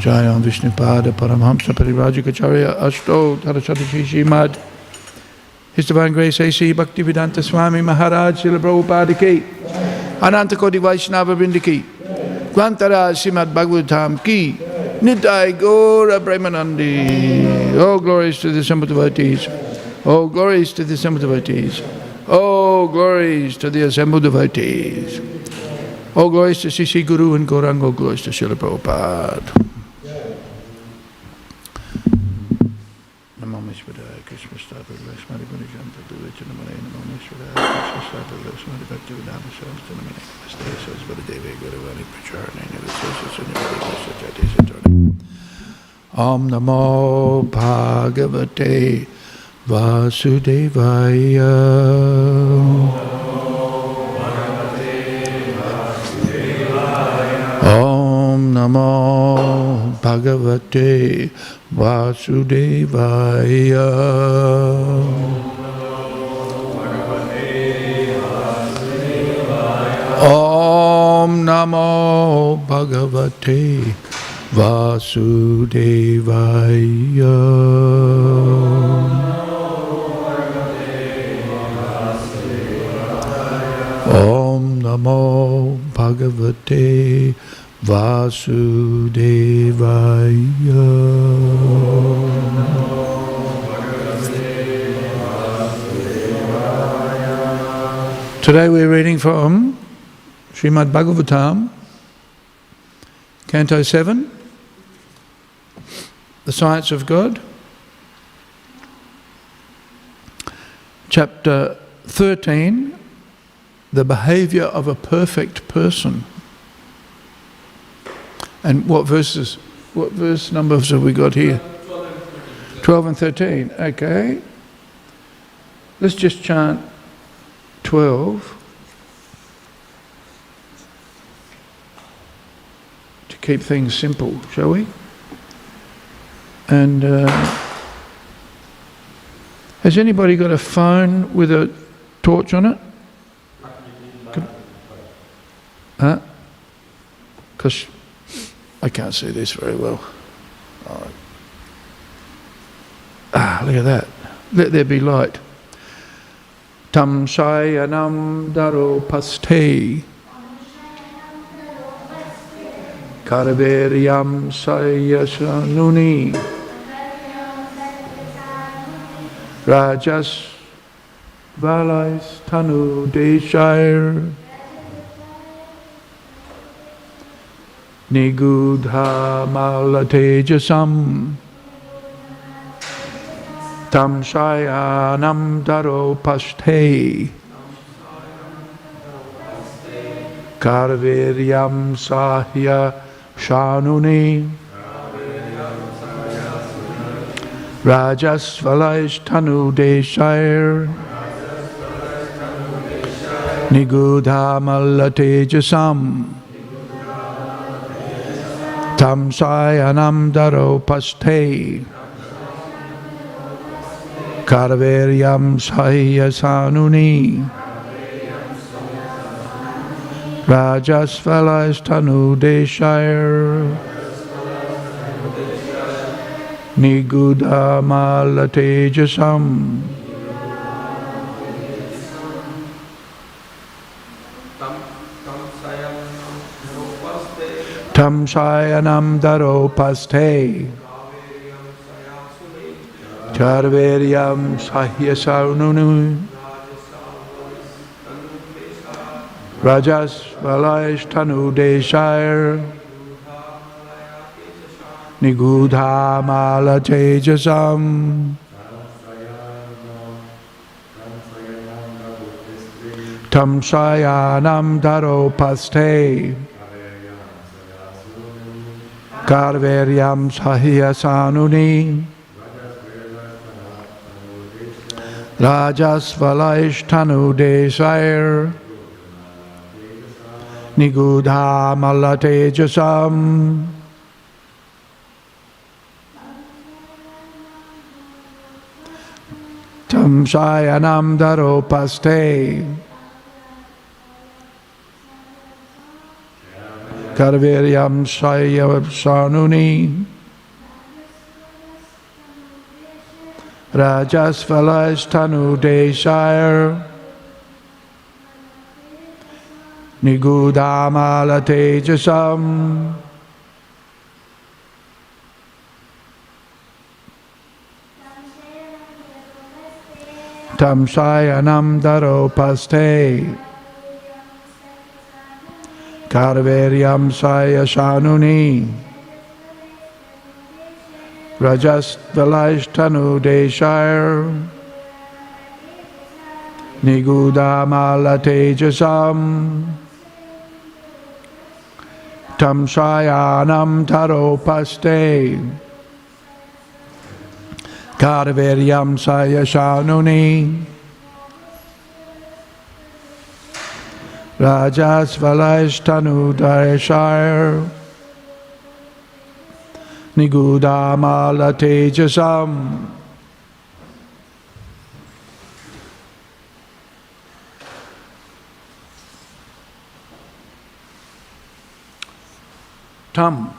Jayam Vishnupada Paramhamsa Parivrajikacharya Ashto Tarasatashi Śrīmad His Divine Grace A.C. Bhaktivedanta Swami Maharaj Śrīla Prabhupada ki Ananta Koti Vaishnava Vrinda ki Grantara Śrīmad Bhāgavatam ki Nitai Gaura Premanandi. Oh, glories to the assembled devotees. Oh, glories to the assembled devotees. Oh, glories to the assembled devotees. Oh, glories to Sisi Guru and Gauranga. Oh, glories to Śrīla Prabhupada. Krishna Stapa Lakshmana Gunajanta Duvichanamalay Namo Ishvara Krishna Stapa Lakshmana Bhaktivedanta Shantanamani Namaste Sarasvati Guruvani Pracharani Nivasya Sunyavadi Om Namo Bhagavate Vasudevaya. Om Namo Bhagavate Vasudevaya. Om Namo Bhagavate Vasudevaya. Om Namo Bhagavate Vasudevaya. Today we're reading from Śrīmad Bhāgavatam, Canto 7, The Science of God, Chapter 13, The Behaviour of a Perfect Person. And what verse numbers have we got here? 12 and 13. Okay. Let's just chant 12 to keep things simple, shall we? And has anybody got a phone with a torch on it? Huh? Because I can't see this very well. All right. Ah, look at that. Let there be light. Tam shayanam daro paste Karaveryam sayasanuni Rajas valais tanu deshair Nigudha malatejasam Tam shayanam daro paste Karaveryam sahya shanuni Rajas valais tanu deshair Nigudha malatejasam Tam sayanam daro paste Karaveryam sahya sanuni Rajas valais tanu deshair Nigudha malatejasam Tam sayanam daro paste Karaveryam sahya sanuni Rajas valais tanu deshair Nigudha malatejasam Tam sayanam daro paste Karaveryam sahya sanuni Rajas valais tanu deshair Nigudha malatejasam Tam sayanam daro paste Karveryam Saya Sanuni Rajasvalais Tanu Deshire Nigudamala Tejasam Tam Sayanam Daropaste Karveryam Saya Sanuni Rajas Valaishtanu Deshire Nigudamala Tejasam Tam Sayanam Taropaste Karveryam Saya Sanuni Rajas Valaishtanu Deshire Nigudamala Tejasam. Tam,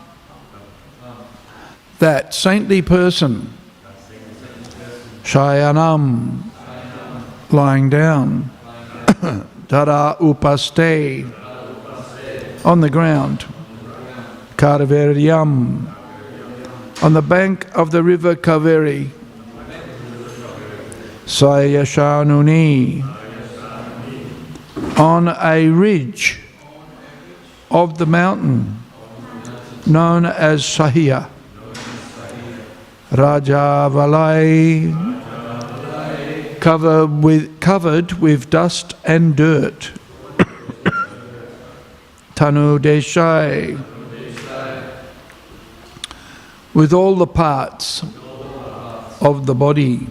that saintly person, Shayanam, lying down, Tara upaste, on the ground, Karveryam, on the bank of the river Kaveri, Sayashanuni, on a ridge of the mountain known as Sahya, Rajavalai, covered with dust and dirt, Tanu Deshai, with all the parts of the body,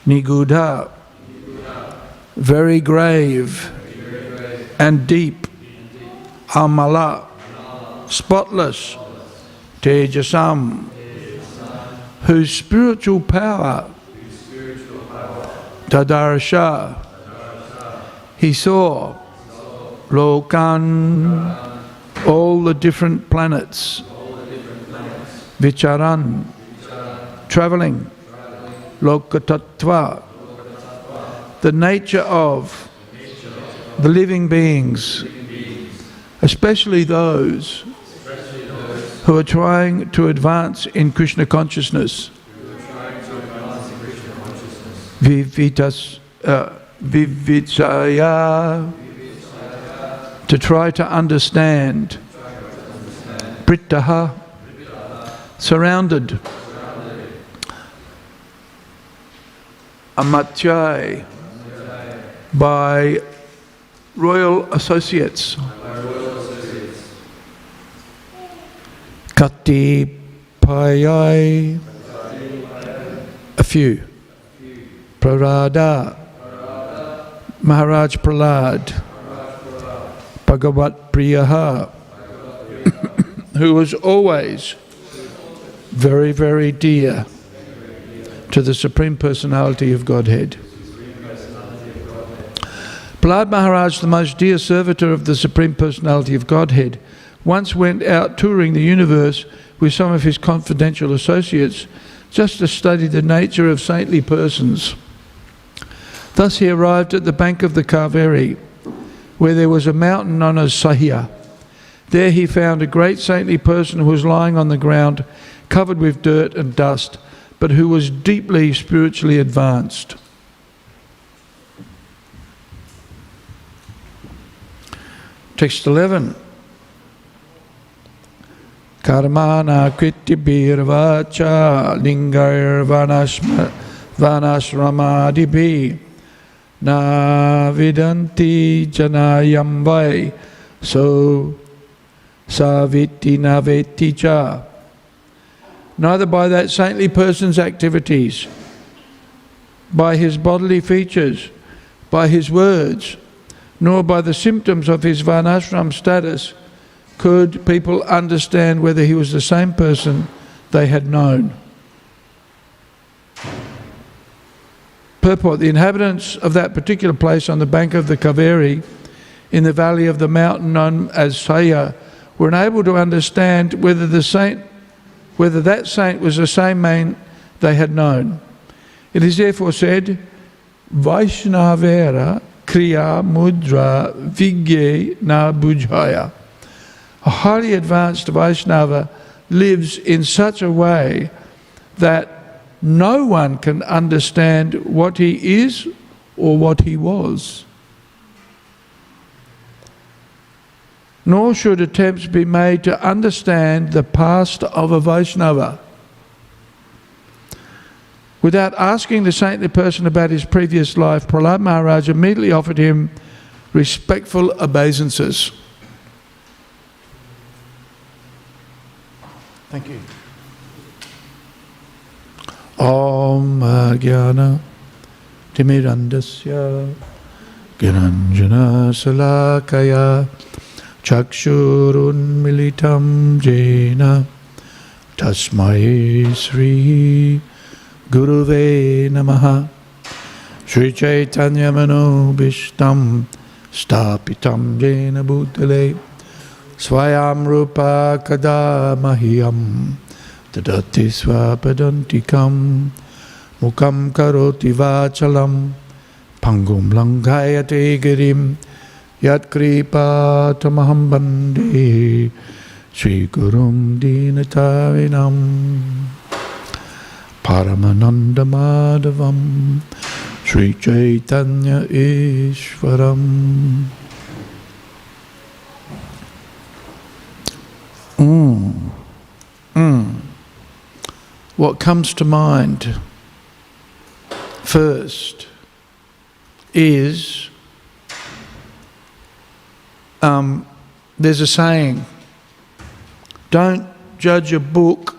Nigudha, very grave and deep, Amala, spotless, Tejasam, whose spiritual power, Tadarsha, he saw, Lokan, all the different planets, Vicharan, travelling, Lokatattva, the nature of the living beings, especially those who are trying to advance in Krishna consciousness, Vivitsaya, to try to understand, Prittaha, surrounded, Amatyai, by royal associates, Kati Payai, a few, Prarada, Maharaj Prahlad, Bhagavat Priyaha, who was always very, very dear to the Supreme Personality of Godhead. Prahlad Maharaj, the most dear servitor of the Supreme Personality of Godhead, once went out touring the universe with some of his confidential associates just to study the nature of saintly persons. Thus he arrived at the bank of the Kaveri, where there was a mountain known as Sahya. There he found a great saintly person who was lying on the ground, covered with dirt and dust, but who was deeply spiritually advanced. Text 11. Karmana kritibhirvacha lingair vanashramadibi na vidanti janayam vai so saviti naveti cha. Neither by that saintly person's activities, by his bodily features, by his words, nor by the symptoms of his varnashram status could people understand whether he was the same person they had known. Purport: the inhabitants of that particular place on the bank of the Kaveri in the valley of the mountain known as Saya were unable to understand whether that saint was the same man they had known. It is therefore said, Vaishnavera kriya mudra vigye na bujhaya. A highly advanced Vaishnava lives in such a way that no one can understand what he is or what he was. Nor should attempts be made to understand the past of a Vaishnava. Without asking the saintly person about his previous life, Prahlad Maharaj immediately offered him respectful obeisances. Thank you. Om Jnana Timirandasya Giranjana Salakaya Chakshurun Militam Jena Tasmai Sri Guruve Namaha Sri Chaitanya Manobishtam Stapitam Jena Bhutale Swayam Rupa Kada Mahiyam Tadati Swapadantikam Mukam Karoti Vachalam Pangum Langayate Girim Yat Kripa Tamaham Bande Sri Gurum Dinatavinam Paramananda Madhavam Sri Chaitanya Ishwaram. What comes to mind first is there's a saying, don't judge a book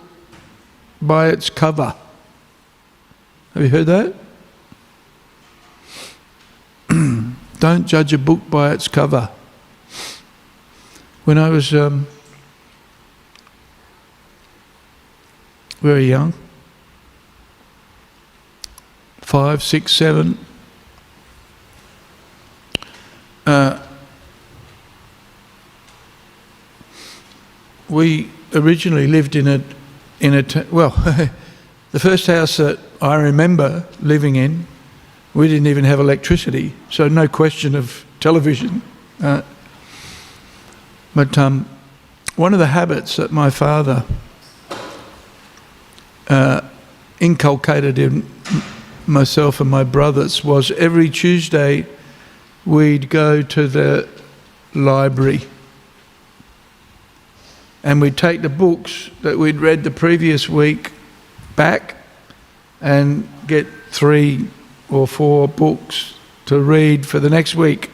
by its cover. Have you heard that? Don't judge a book by its cover. When I was very young, 5, 6, 7, we originally lived in a well, the first house that I remember living in, we didn't even have electricity, so no question of television. But one of the habits that my father inculcated in myself and my brothers was every Tuesday we'd go to the library and we'd take the books that we'd read the previous week back and get 3 or 4 books to read for the next week.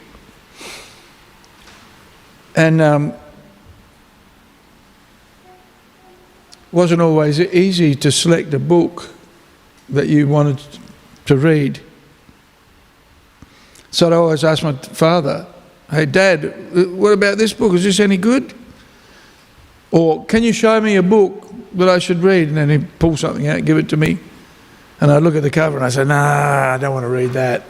And wasn't always easy to select a book that you wanted to read. So I'd always ask my father, hey Dad, what about this book? Is this any good? Or can you show me a book that I should read? And then he'd pull something out, give it to me. And I'd look at the cover and I'd say, nah, I don't want to read that.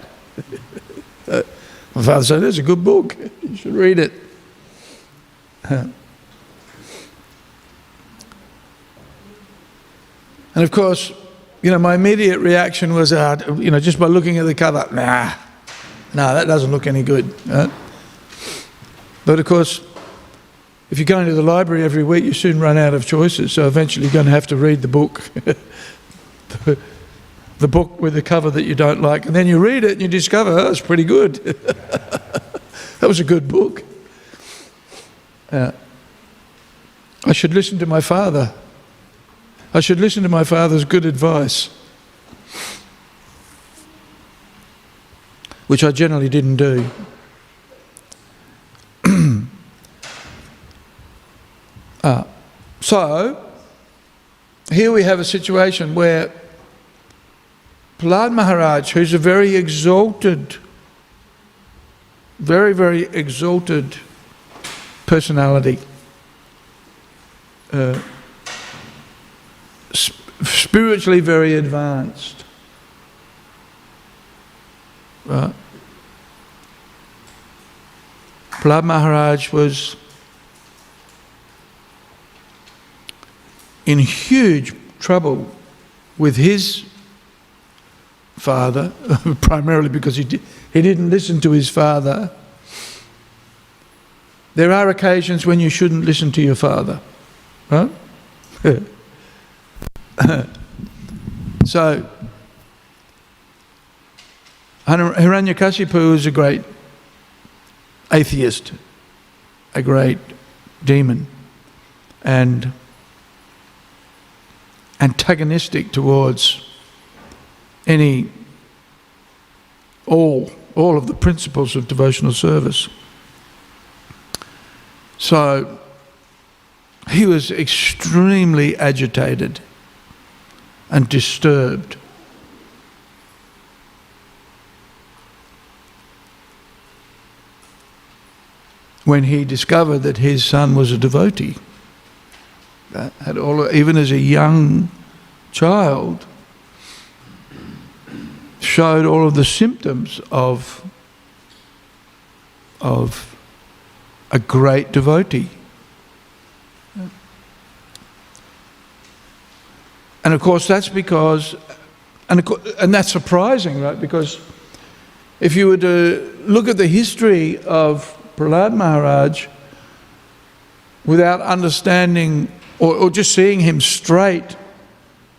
My father said, that's a good book. You should read it. And of course, my immediate reaction was, just by looking at the cover, nah, that doesn't look any good. But of course, if you're going to the library every week, you soon run out of choices. So eventually you're going to have to read the book, the book with the cover that you don't like. And then you read it and you discover, oh, it's pretty good. That was a good book. I should listen to my father. I should listen to my father's good advice, which I generally didn't do. So, here we have a situation where Prahlad Maharaj, who's a very exalted, very, very exalted personality, spiritually very advanced, right? Prahlad Maharaj was in huge trouble with his father, primarily because he didn't listen to his father. There are occasions when you shouldn't listen to your father, right? So, Hiranyakashipu was a great atheist, a great demon, and antagonistic towards all of the principles of devotional service. So he was extremely agitated and disturbed when he discovered that his son was a devotee. Even as a young child, showed all of the symptoms of a great devotee. And of course that's because, and that's surprising, right? Because if you were to look at the history of Prahlad Maharaj without understanding or just seeing him straight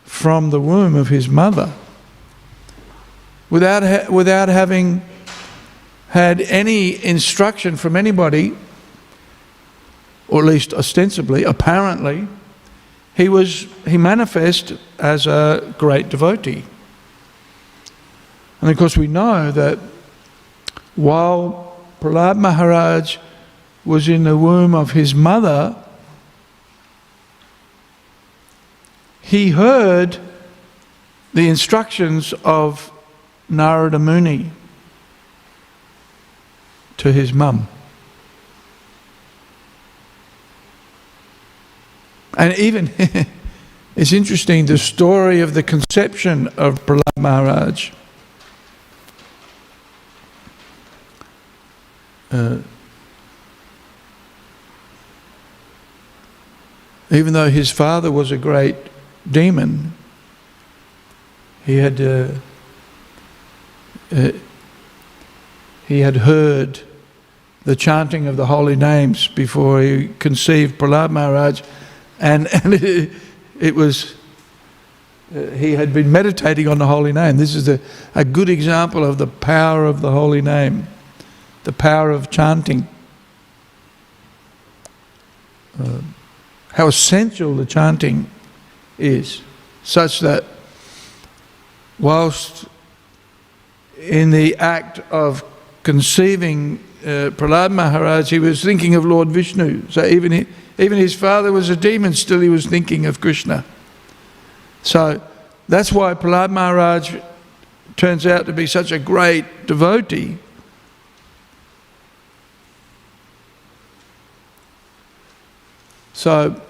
from the womb of his mother, without having had any instruction from anybody, or at least ostensibly, apparently, he manifested as a great devotee. And of course we know that while Prahlad Maharaj was in the womb of his mother, he heard the instructions of Narada Muni to his mum. And even, it's interesting, the story of the conception of Prahlad Maharaj. Even though his father was a great demon, he had heard the chanting of the holy names before he conceived Prahlad Maharaj, and it was he had been meditating on the holy name. This is a good example of the power of the holy name, the power of chanting. How essential the chanting is, such that whilst in the act of conceiving Prahlad Maharaj, he was thinking of Lord Vishnu. So even his father was a demon, still he was thinking of Krishna. So that's why Prahlad Maharaj turns out to be such a great devotee. So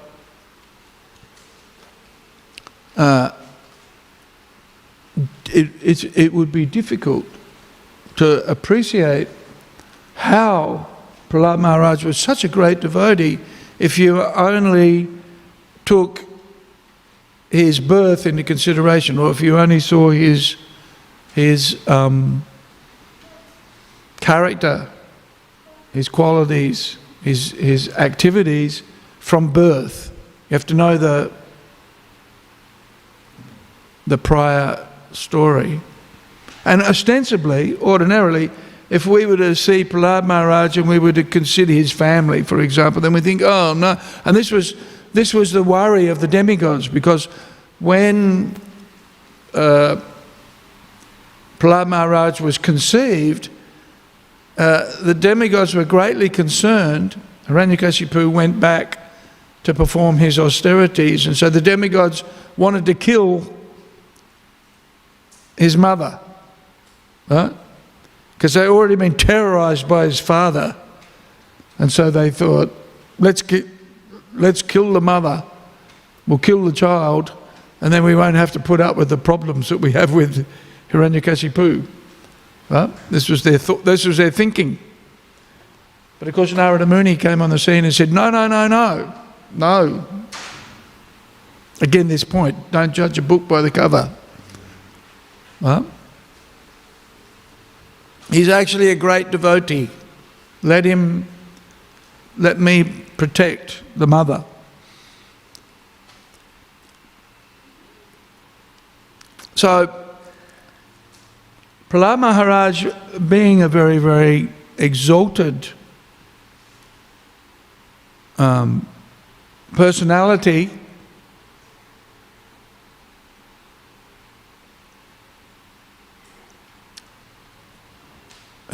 it would be difficult to appreciate how Prahlad Maharaj was such a great devotee if you only took his birth into consideration, or if you only saw his character, his qualities, his activities from birth. You have to know the prior story. And ostensibly, ordinarily, if we were to see Prahlad Maharaj and we were to consider his family, for example, then we think, oh no. And this was the worry of the demigods, because when Prahlad Maharaj was conceived, the demigods were greatly concerned. Hiranyakashipu went back to perform his austerities, and so the demigods wanted to kill his mother, right? Because they'd already been terrorized by his father, and so they thought, let's kill the mother, we'll kill the child, and then we won't have to put up with the problems that we have with Hiranyakashipu. Right? This was their thinking. But of course Narada Muni came on the scene and said, no, no, no, no, no. Again, this point, don't judge a book by the cover. Well, he's actually a great devotee. Let me protect the mother. So, Prahlad Maharaj, being a very, very exalted personality,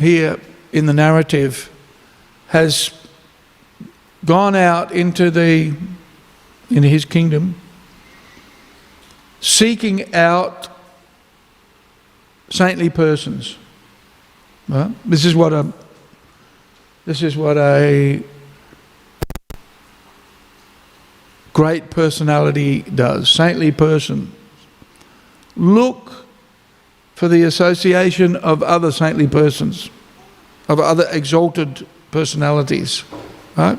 here in the narrative, has gone out into his kingdom, seeking out saintly persons. Well, this is what a great personality does. Saintly person. Look for the association of other saintly persons, of other exalted personalities, right?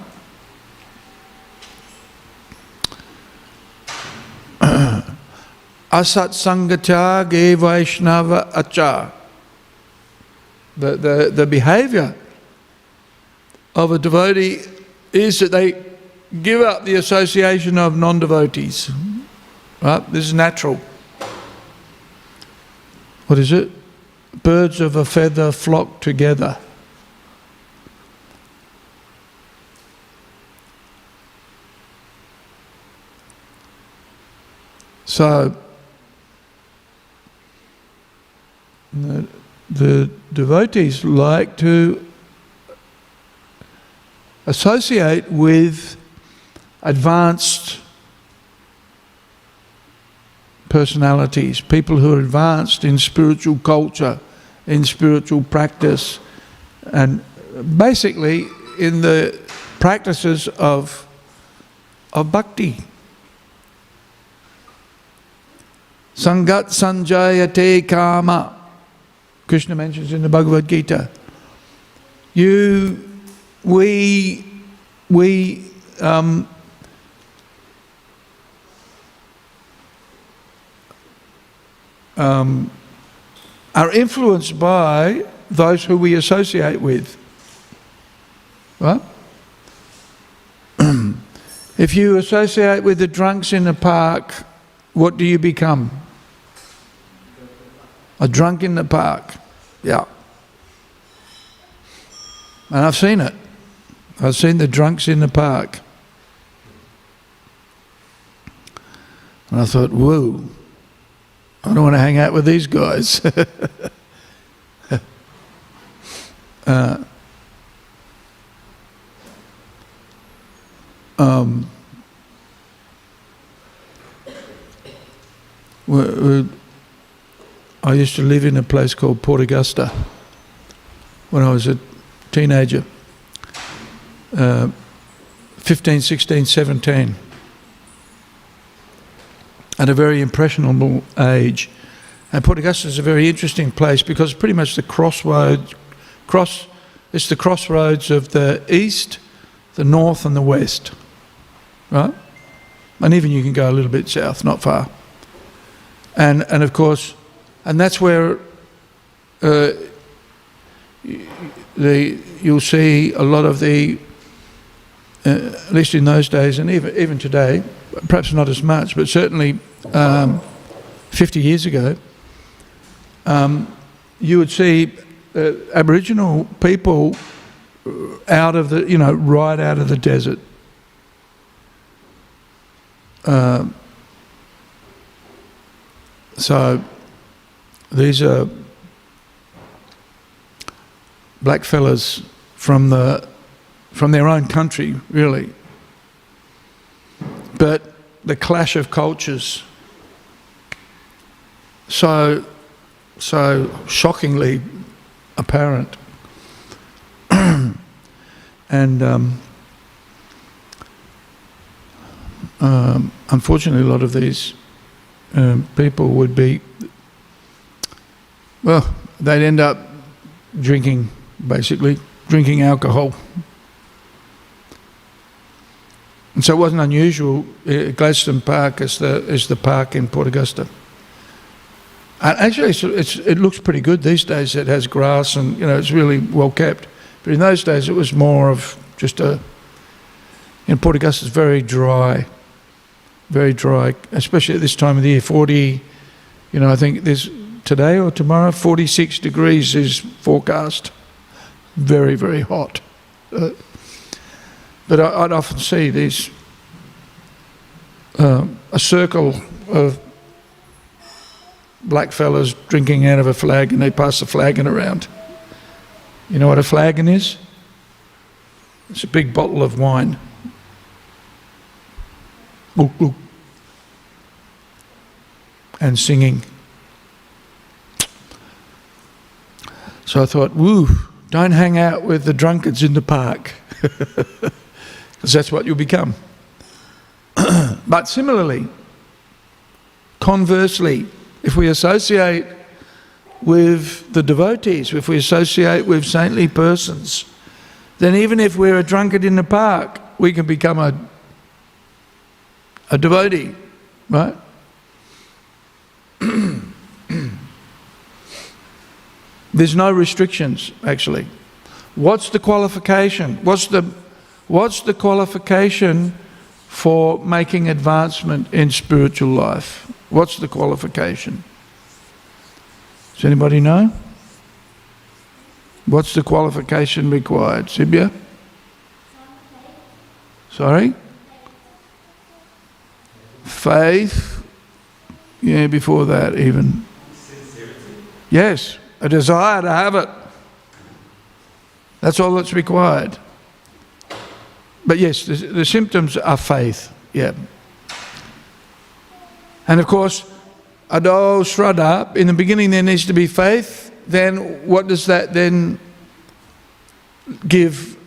Asat Sangata Ge Vaishnava Acha. The behavior of a devotee is that they give up the association of non-devotees. Right? This is natural. What is it? Birds of a feather flock together. So, the devotees like to associate with advanced personalities, people who are advanced in spiritual culture, in spiritual practice, and basically in the practices of bhakti. Sangat sanjayate kama. Krishna mentions in the Bhagavad Gita. We are influenced by those who we associate with. Right? If you associate with the drunks in the park, what do you become? A drunk in the park. Yeah. And I've seen it. I've seen the drunks in the park. And I thought, whoa, I don't want to hang out with these guys. I used to live in a place called Port Augusta when I was a teenager, 15, 16, 17, at a very impressionable age. And Port Augusta is a very interesting place because it's pretty much the it's the crossroads of the east, the north and the west, right? And even you can go a little bit south, not far. And of course, and that's where you'll see a lot of the, at least in those days and even today, perhaps not as much, but certainly 50 years ago, you would see Aboriginal people out of the, right out of the desert. So these are black fellas from their own country, really. But the clash of cultures, so shockingly apparent. And unfortunately, a lot of these people would be, well, they'd end up drinking alcohol, And so it wasn't unusual. Gladstone Park is the park in Port Augusta. And actually, it looks pretty good these days. It has grass and, it's really well kept. But in those days, it was more of just Port Augusta is very dry, especially at this time of the year. 40, I think there's today or tomorrow, 46 degrees is forecast. Very, very hot. But I'd often see these, a circle of black fellas drinking out of a flagon, and they pass the flagon around. You know what a flagon is? It's a big bottle of wine. And singing. So I thought, don't hang out with the drunkards in the park, because that's what you'll become. But similarly, conversely, if we associate with the devotees, if we associate with saintly persons, then even if we're a drunkard in the park, we can become a devotee, right? There's no restrictions, actually. What's the qualification? What's the qualification for making advancement in spiritual life? What's the qualification? Does anybody know? What's the qualification required? Sibya? Sorry? Faith? Yeah, before that even. Sincerity? Yes, a desire to have it. That's all that's required. But yes, the symptoms are faith, yeah. And of course, ado shraddha, in the beginning there needs to be faith. Then what does that then give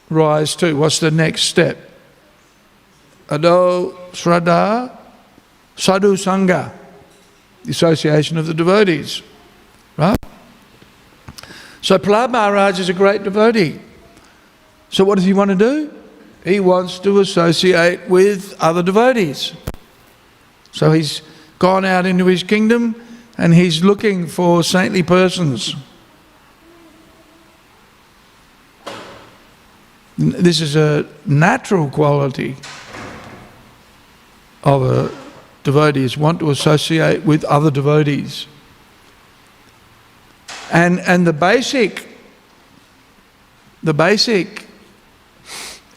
rise to? What's the next step? Ado shraddha, sadhu sangha, the association of the devotees, right? So Prahlad Maharaj is a great devotee. So what does he want to do? He wants to associate with other devotees. So he's gone out into his kingdom and he's looking for saintly persons. This is a natural quality of a devotee, is want to associate with other devotees. And the basic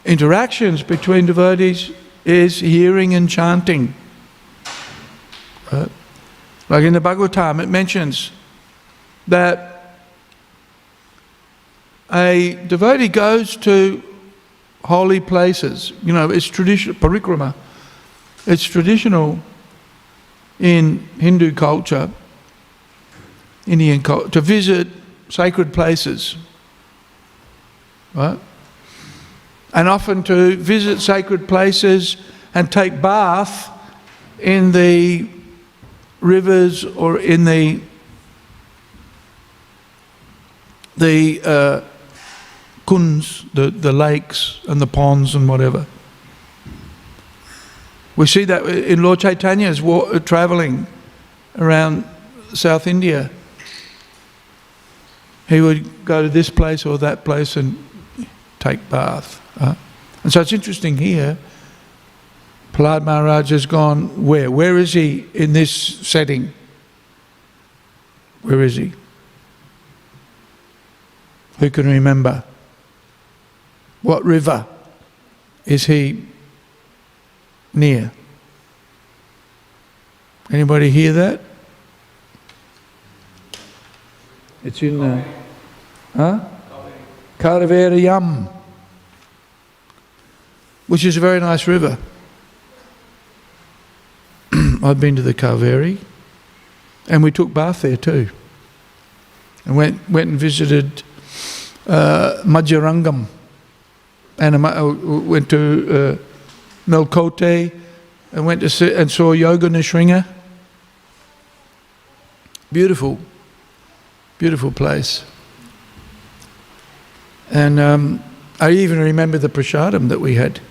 interactions between devotees is hearing and chanting. Like in the Bhagavatam, it mentions that a devotee goes to holy places. It's traditional, parikrama. It's traditional in Hindu culture, Indian culture, to visit sacred places, right? And often to visit sacred places and take bath in the rivers or in the kunds, the lakes and the ponds and whatever. We see that in Lord Chaitanya's travelling around South India. He would go to this place or that place and take bath. And so it's interesting here, Prahlad Maharaj has gone where? Where is he in this setting? Where is he? Who can remember? What river is he near? Anybody hear that? It's in Karavariyam, which is a very nice river. I've been to the Kaveri, and we took bath there too. And went and visited Madhurangam, and went to Melkote, and went to and saw Yoga Nishringa. Beautiful, beautiful place. And I even remember the prasadam that we had.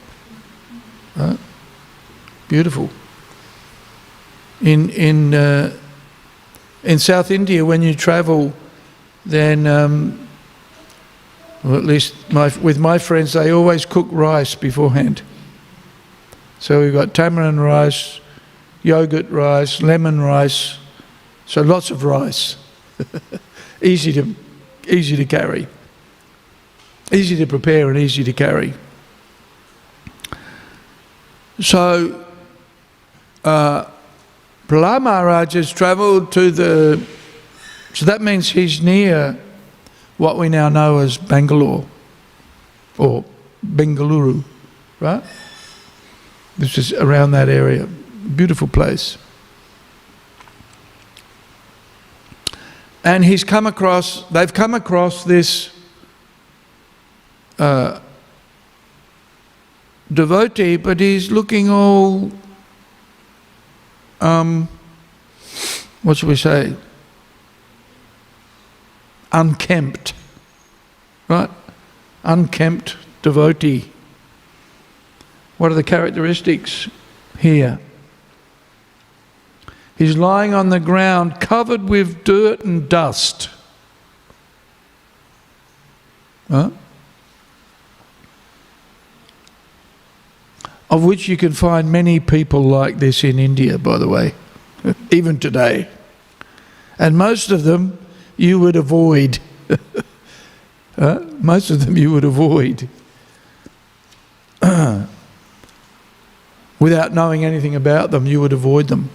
Right? Beautiful. In South India, when you travel, then, well, at least with my friends, they always cook rice beforehand. So we've got tamarind rice, yogurt rice, lemon rice, so lots of rice. Easy to carry. Easy to prepare and easy to carry. So, Prahlad Maharaj has travelled to so that means he's near what we now know as Bangalore, or Bengaluru, right? This is around that area. Beautiful place. And they've come across this devotee, but he's looking all, what should we say, unkempt, right? Unkempt devotee. What are the characteristics here? He's lying on the ground covered with dirt and dust. Huh? Of which you can find many people like this in India, by the way, even today. And most of them you would avoid. Most of them you would avoid. Without knowing anything about them, you would avoid them.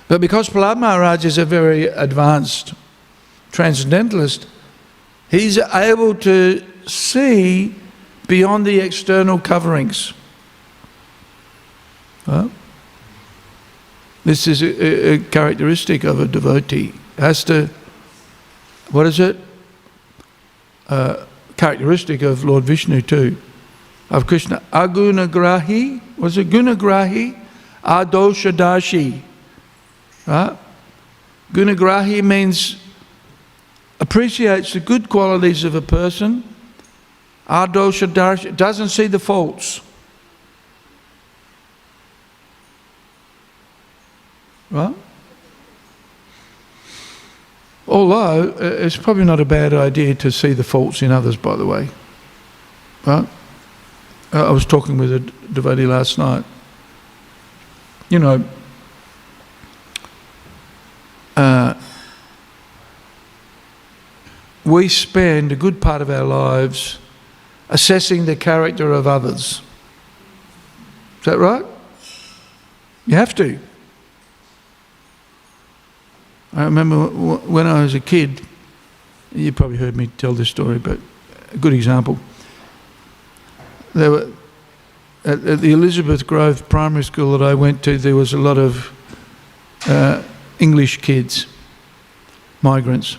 But because Prahlad Maharaj is a very advanced transcendentalist, he's able to see beyond the external coverings. This is a characteristic of a devotee. Has to, what is it? Characteristic of Lord Vishnu too, of Krishna. Agunagrahi, was it Gunagrahi? Adoshadashi. Right? Gunagrahi means appreciates the good qualities of a person. Adoshadashi, doesn't see the faults. Right? Although, it's probably not a bad idea to see the faults in others, by the way. Right? I was talking with a devotee last night. You know, we spend a good part of our lives assessing the character of others. Is that right? You have to. I remember when I was a kid, you probably heard me tell this story, but a good example. There were, at the Elizabeth Grove primary school that I went to, there was a lot of English kids, migrants.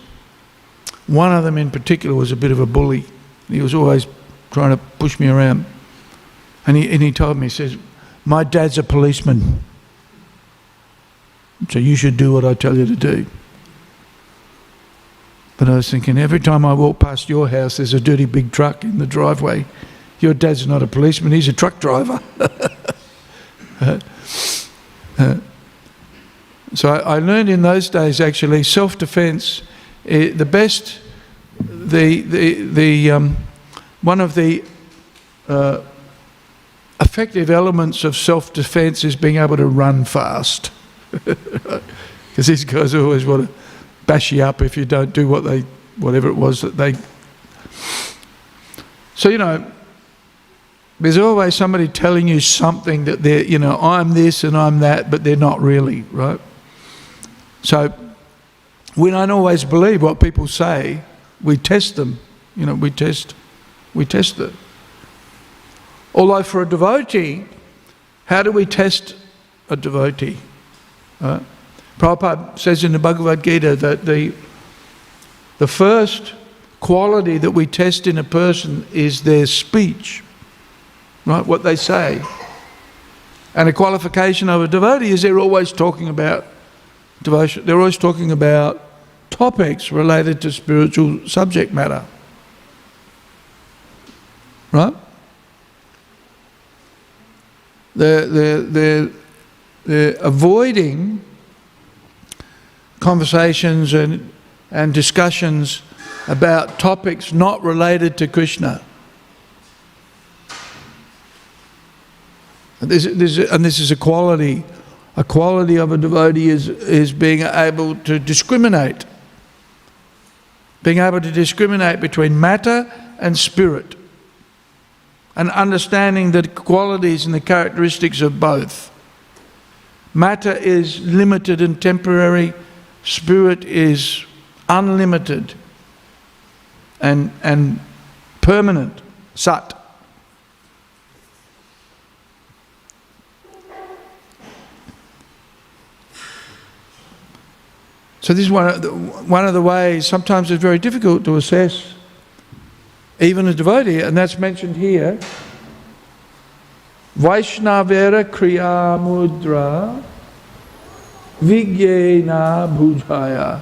One of them in particular was a bit of a bully. He was always trying to push me around. And he told me, he says, "My dad's a policeman, so you should do what I tell you to do." But I was thinking, every time I walk past your house, there's a dirty big truck in the driveway. Your dad's not a policeman, he's a truck driver. So I learned in those days, actually, self-defense, the best, one of the effective elements of self-defense is being able to run fast. Because these guys always want to bash you up if you don't do whatever it was that they... So, you know, there's always somebody telling you something that they're, you know, I'm this and I'm that, but they're not really, right? So we don't always believe what people say. We test them, you know, we test it. Although for a devotee, how do we test a devotee? Prabhupada says in the Bhagavad Gita that the first quality that we test in a person is their speech, right? What they say. And a qualification of a devotee is they're always talking about devotion. They're always talking about topics related to spiritual subject matter. right? They're avoiding conversations and discussions about topics not related to Krishna. And this is a quality. A quality of a devotee is being able to discriminate. Being able to discriminate between matter and spirit. And understanding the qualities and the characteristics of both. Matter is limited and temporary. Spirit is unlimited and permanent. Sat. So this is one of the ways. Sometimes it's very difficult to assess even a devotee, and that's mentioned here. Vaishnavera kriya mudra vigyena bhujaya.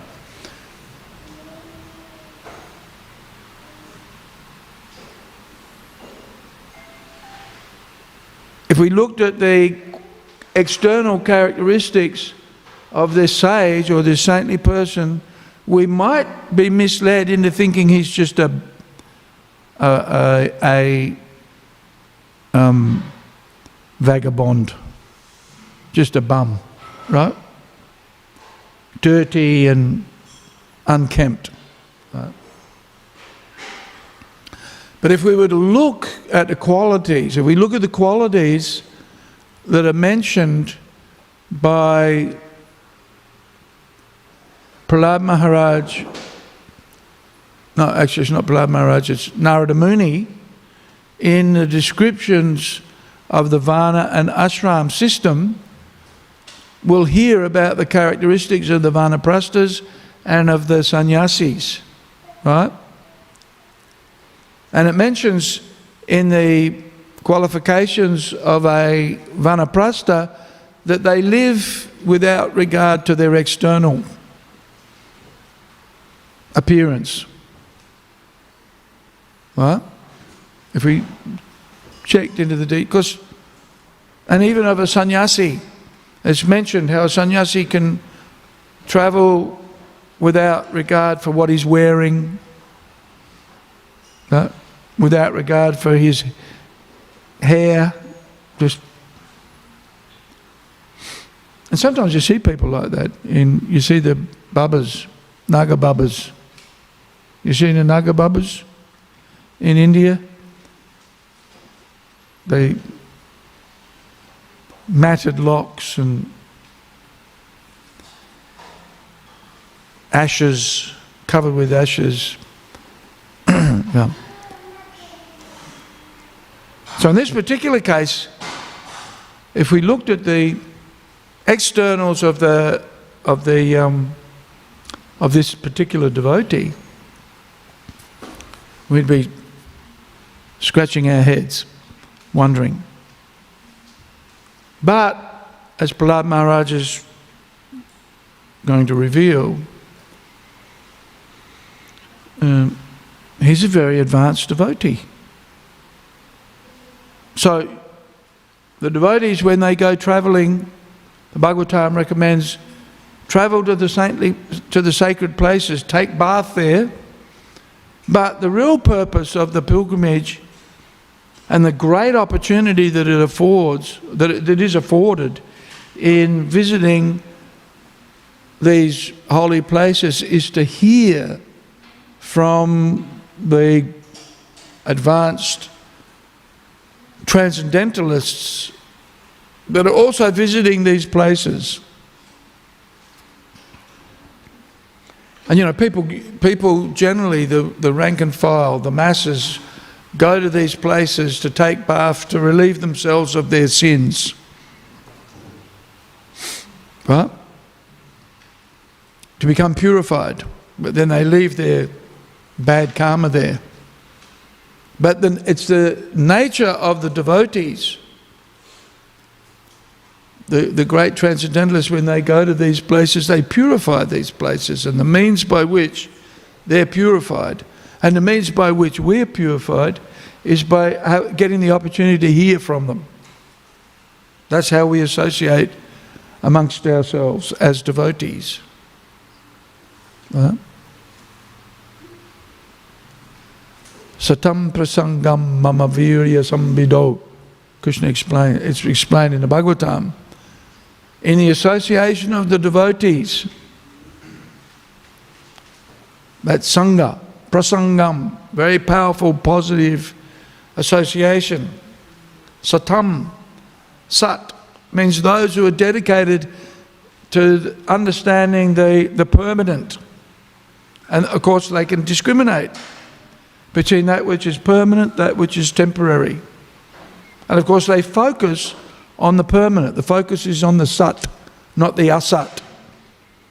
If we looked at the external characteristics of this sage or this saintly person, we might be misled into thinking he's just a vagabond, just a bum, right? Dirty and unkempt. Right? But if we were to look at the qualities, if we look at the qualities that are mentioned by Prahlad Maharaj, no, actually it's not Prahlad Maharaj, it's Narada Muni, in the descriptions of the Varna and Ashram system, we'll hear about the characteristics of the Vanaprasthas and of the sannyasis, right? And it mentions in the qualifications of a Vanaprastha that they live without regard to their external appearance. Right? If we checked into the details, and even of a sannyasi, it's mentioned how a sannyasi can travel without regard for what he's wearing, right? Without regard for his hair, just. And sometimes you see people like that. You see the Babas, Naga Babas. You seen the Naga Babas in India? They matted locks and ashes, covered with ashes. Yeah. So in this particular case, if we looked at the externals of this particular devotee, we'd be scratching our heads, wondering. But as Prahlad Maharaj is going to reveal, he's a very advanced devotee. So the devotees, when they go travelling, the Bhagavatam recommends travel to the sacred places, take bath there. But the real purpose of the pilgrimage and the great opportunity that it affords, that is afforded in visiting these holy places, is to hear from the advanced transcendentalists that are also visiting these places. And you know, people generally, the rank and file, the masses, go to these places to take bath, to relieve themselves of their sins. Right? To become purified. But then they leave their bad karma there. But then it's the nature of the devotees, the great transcendentalists, when they go to these places, they purify these places, and the means by which they're purified And the means by which we're purified is by getting the opportunity to hear from them. That's how we associate amongst ourselves as devotees. Satam prasangam mama virya sambido. Krishna explained, it's explained in the Bhagavatam. In the association of the devotees, that sangha, prasangam, very powerful, positive association. Satam, sat, means those who are dedicated to understanding the permanent. And of course they can discriminate between that which is permanent, that which is temporary. And of course they focus on the permanent. The focus is on the sat, not the asat.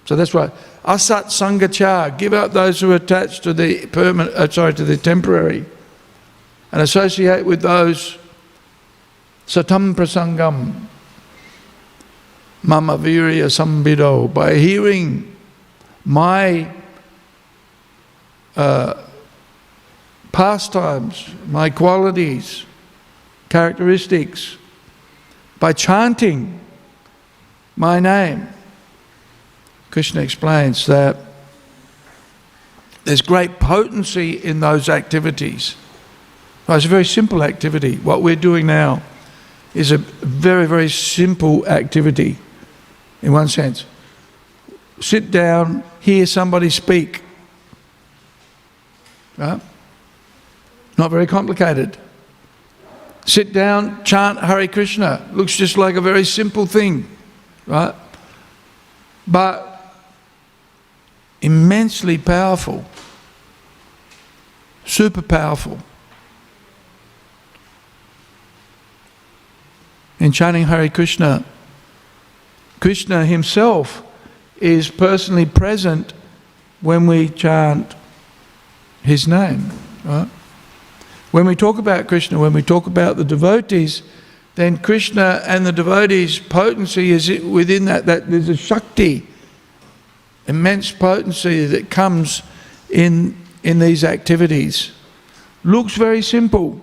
So that's why asat sangachar, give up those who are attached to the permanent, to the temporary, and associate with those satam prasangam mama virya sambido, by hearing my pastimes, my qualities, characteristics, by chanting my name. Krishna explains that there's great potency in those activities. Well, it's a very simple activity. What we're doing now is a very, very simple activity in one sense. Sit down, hear somebody speak. Right? Not very complicated. Sit down, chant Hare Krishna. Looks just like a very simple thing, right? But immensely powerful, super powerful. In chanting Hare Krishna, Krishna himself is personally present when we chant his name, right? When we talk about Krishna, when we talk about the devotees, then Krishna and the devotees' potency is within that there's a Shakti, immense potency that comes in these activities. Looks very simple.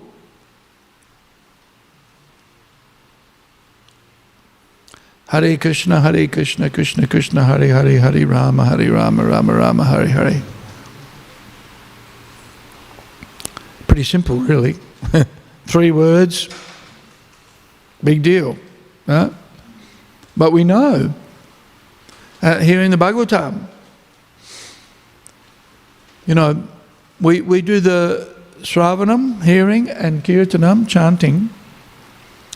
Hare Krishna, Krishna Krishna, Hare Hare, Hare Rama, Rama Rama, Hare Hare. Pretty simple, really. 3 words, big deal. Right? But we know, here in the Bhagavatam, you know, we do the Shravanam, hearing, and Kirtanam, chanting.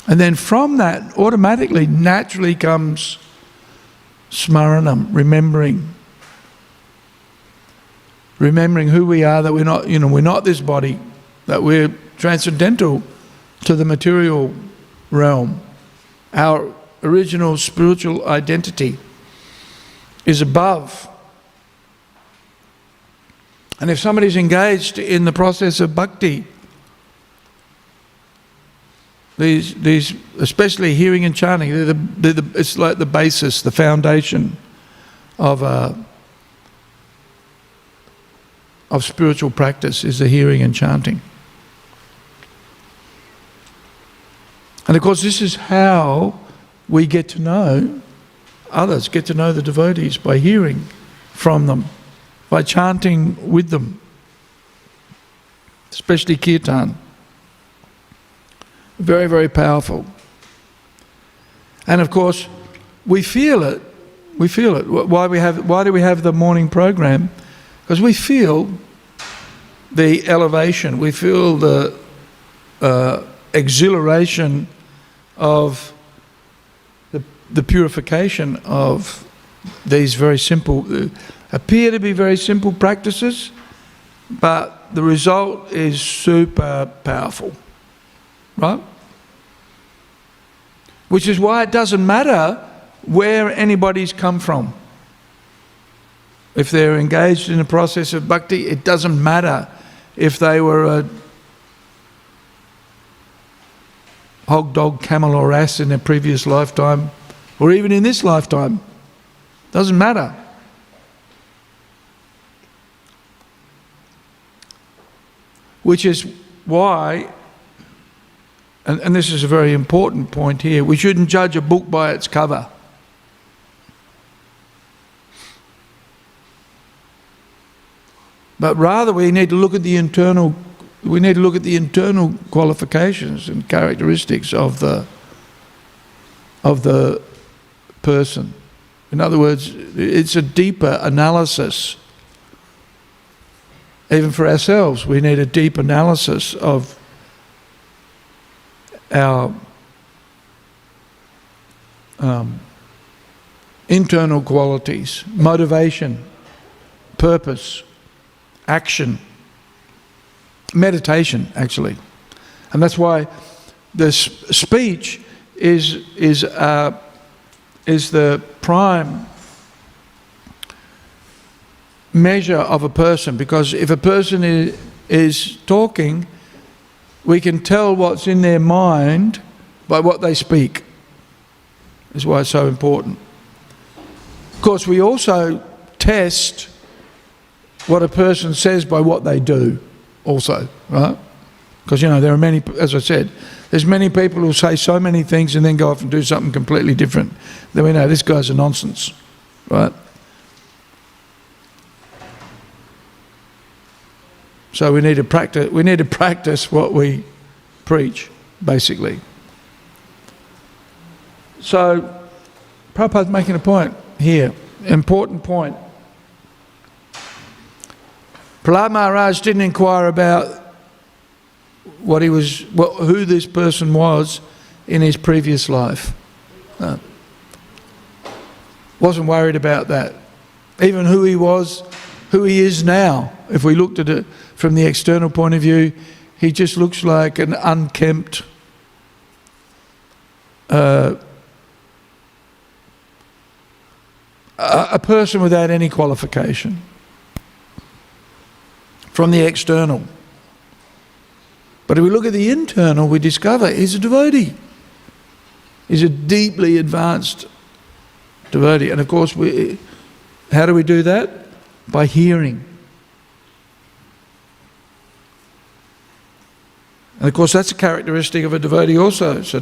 And then from that, automatically, naturally comes Smaranam, remembering. Remembering who we are, that we're not, you know, we're not this body, that we're transcendental to the material realm. Our original spiritual identity is above. And if somebody's engaged in the process of bhakti, these especially hearing and chanting, it's like the basis, the foundation of spiritual practice is the hearing and chanting. And of course this is how we get to know others, get to know the devotees, by hearing from them, by chanting with them, especially kirtan. Very, very powerful. And of course we feel it. We feel it. Why do we have the morning program? Because we feel the elevation, we feel the exhilaration of the purification of these very simple, appear to be very simple practices, but the result is super powerful, right? Which is why it doesn't matter where anybody's come from. If they're engaged in a process of bhakti, it doesn't matter if they were a hog, dog, camel or ass in their previous lifetime, or even in this lifetime. Doesn't matter. which is why, and this is a very important point here, we shouldn't judge a book by its cover. But rather we need to look at the internal qualifications and characteristics of the person. In other words, it's a deeper analysis. Even for ourselves, we need a deep analysis of our internal qualities, motivation, purpose, action, meditation, actually. And that's why the speech is the prime measure of a person, because if a person is talking, we can tell what's in their mind by what they speak. That's why it's so important. Of course, we also test what a person says by what they do also, right? Because, there are many, as I said, there's many people who say so many things and then go off and do something completely different. Then we know this guy's a nonsense, right? So we need to practice what we preach, basically. So Prabhupada's making a point here, important point. Prahlad Maharaj didn't inquire about who this person was in his previous life. No. Wasn't worried about that. Even who he was, who he is now. If we looked at it from the external point of view, he just looks like an unkempt, a person without any qualification. From the external. But if we look at the internal, we discover he's a devotee. He's a deeply advanced devotee. And of course, how do we do that? By hearing. And of course, that's a characteristic of a devotee also. So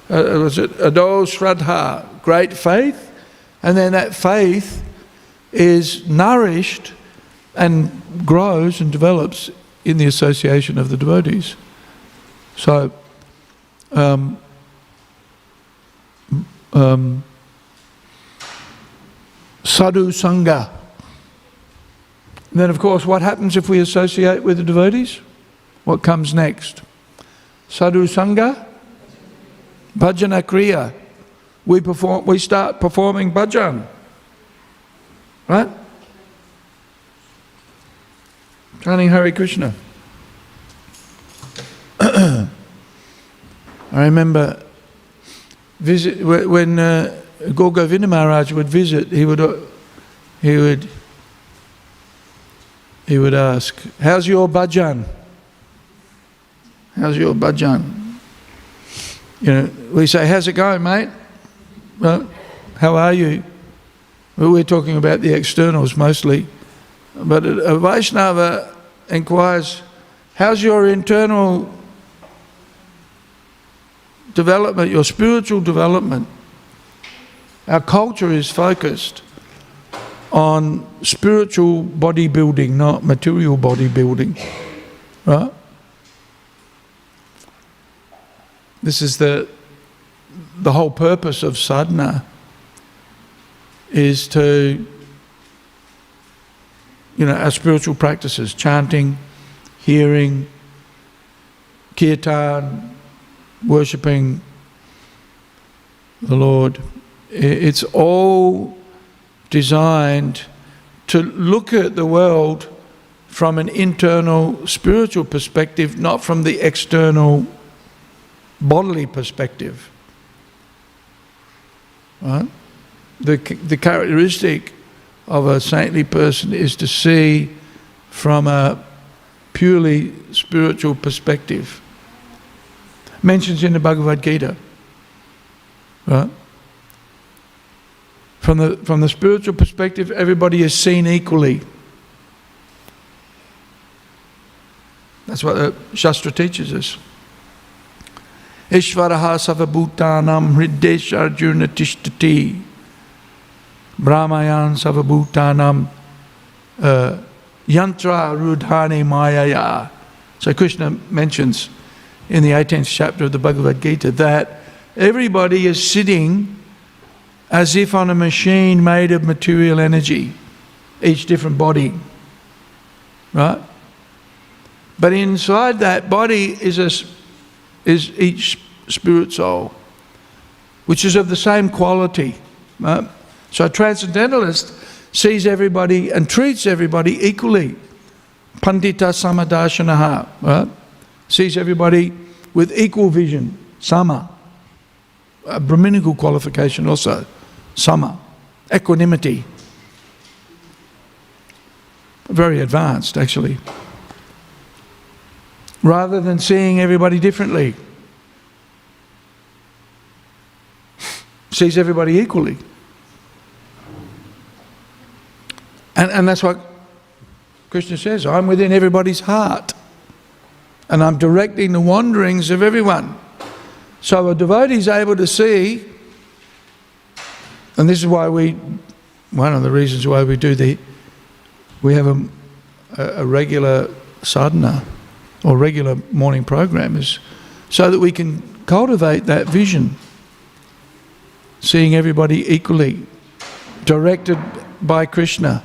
was it Ado Shraddha, great faith, and then that faith is nourished and grows and develops in the association of the devotees. So, sadhu sangha. And then, of course, what happens if we associate with the devotees? What comes next? Sadhu sangha, bhajana kriya. We start performing bhajan, right? Chanting Hare Krishna. I remember when Gaur Govinda Maharaj would visit, he would ask, "How's your bhajan? How's your bhajan?" We say, "How's it going, mate? Well, how are you?" Well, we're talking about the externals mostly. But a Vaishnava inquires, how's your internal development, your spiritual development? Our culture is focused on spiritual bodybuilding, not material bodybuilding, right? This is the whole purpose of sadhana, is to our spiritual practices, chanting, hearing, kirtan, worshipping the Lord. It's all designed to look at the world from an internal spiritual perspective, not from the external bodily perspective. Right? The characteristic of a saintly person is to see from a purely spiritual perspective. Mentions in the Bhagavad Gita, right? From the spiritual perspective, everybody is seen equally. That's what the Shastra teaches us. Ishvaraha savabhutanam hriddesha arjuna tishtati brahmayan savabhutanam yantra rudhane mayaya. So Krishna mentions in the 18th chapter of the Bhagavad Gita that everybody is sitting as if on a machine made of material energy, each different body, right? But inside that body is each spirit soul, which is of the same quality. Right? So a transcendentalist sees everybody and treats everybody equally. Pandita samadashanaha, right? Sees everybody with equal vision, sama. A Brahminical qualification also, sama, equanimity. Very advanced, actually. Rather than seeing everybody differently. Sees everybody equally. And that's what Krishna says, I'm within everybody's heart. And I'm directing the wanderings of everyone. So a devotee is able to see, and this is why one of the reasons why we have a regular sadhana or regular morning program, is so that we can cultivate that vision, seeing everybody equally, directed by Krishna.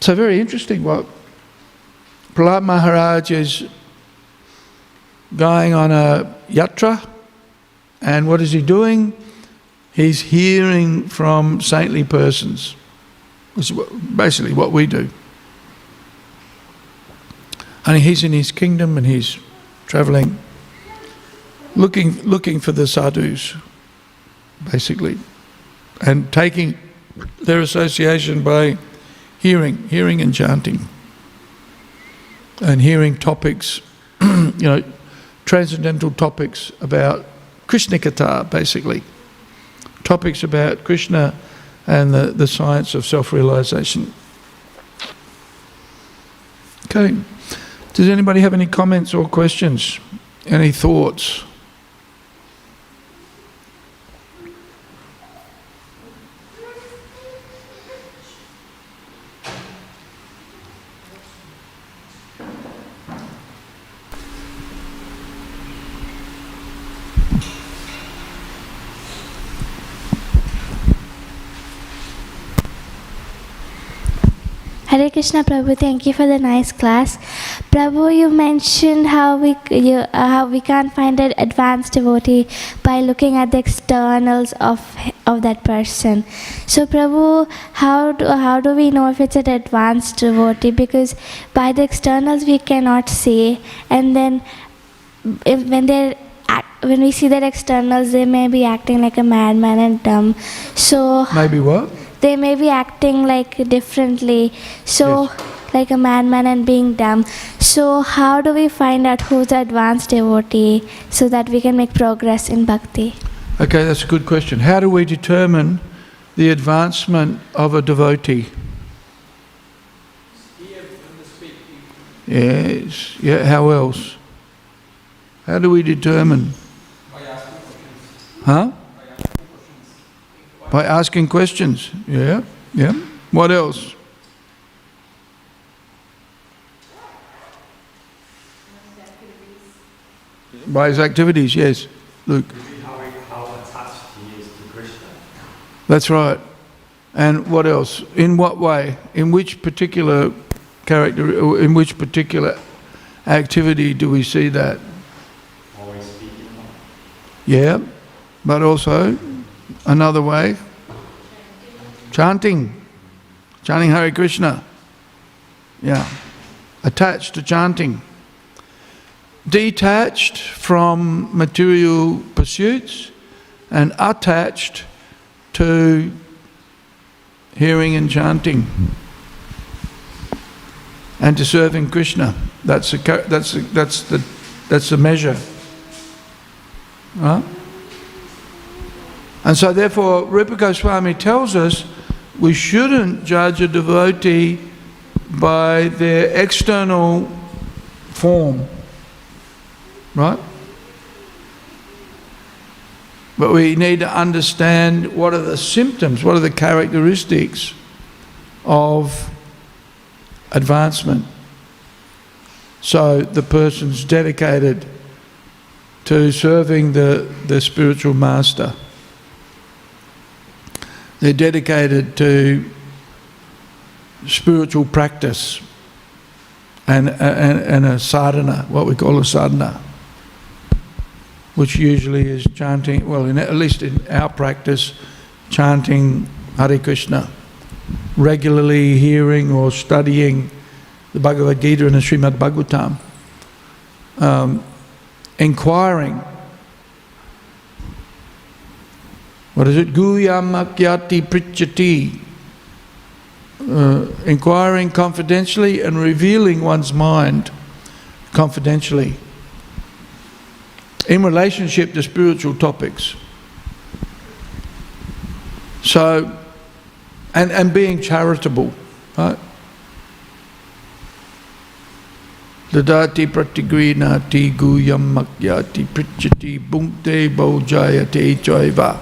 So very interesting what Prahlad Maharaj is going on a yatra, and what is he doing? He's hearing from saintly persons. Which is basically what we do. And he's in his kingdom and he's travelling, looking for the sadhus, basically, and taking their association by hearing and chanting, and hearing topics, transcendental topics about Krishna Katha, basically. Topics about Krishna and the science of self-realization. Okay. Does anybody have any comments or questions? Any thoughts? Hare Krishna, Prabhu. Thank you for the nice class. Prabhu, you mentioned how we can't find an advanced devotee by looking at the externals of that person. So, Prabhu, how do we know if it's an advanced devotee? Because by the externals we cannot see, and then when we see their externals, they may be acting like a madman and dumb. So maybe what? They may be acting like differently, so yes. Like a madman and being dumb. So how do we find out who's the advanced devotee so that we can make progress in bhakti? Okay, that's a good question. How do we determine the advancement of a devotee? Yes. Yeah. How else? How do we determine? By asking questions. Huh? By asking questions. Yeah. Yeah. What else? By his activities, yes. Luke. How attached he is to Krishna. That's right. And what else? In what way? In which particular character, or in which particular activity do we see that? Always speaking. Yeah, but also another way, chanting Hare Krishna. Yeah, attached to chanting. Detached from material pursuits and attached to hearing and chanting and to serving Krishna. That's the measure. Right? And so therefore Rupa Goswami tells us we shouldn't judge a devotee by their external form, right? But we need to understand what are the symptoms, what are the characteristics of advancement. So the person's dedicated to serving the spiritual master. They're dedicated to spiritual practice and a sadhana, what we call a sadhana, which usually is chanting, well, at least in our practice, chanting Hare Krishna, regularly hearing or studying the Bhagavad Gita and the Śrīmad Bhāgavatam, inquiring. What is it? Guyam makyati prichati. Inquiring confidentially and revealing one's mind confidentially in relationship to spiritual topics. So, and being charitable, right? Dadati pratigrinati guyam makyati prichati bhunkte bhojayate chaiva.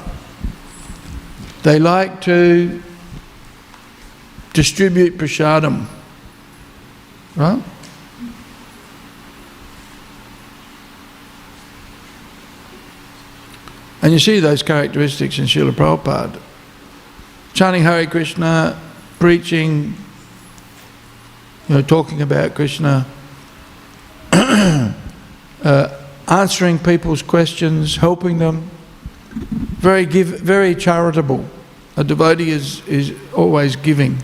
They like to distribute prasadam, right? And you see those characteristics in Srila Prabhupada. Chanting Hare Krishna, preaching, talking about Krishna, answering people's questions, helping them, very charitable. A devotee is always giving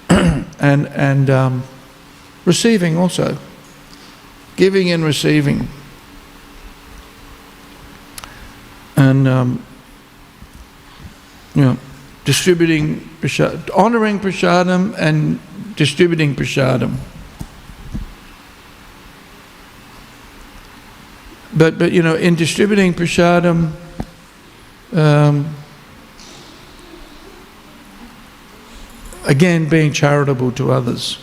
and receiving also, giving and receiving, and distributing prasadam, honouring prasadam and distributing prasadam. But in distributing prasadam, again, being charitable to others.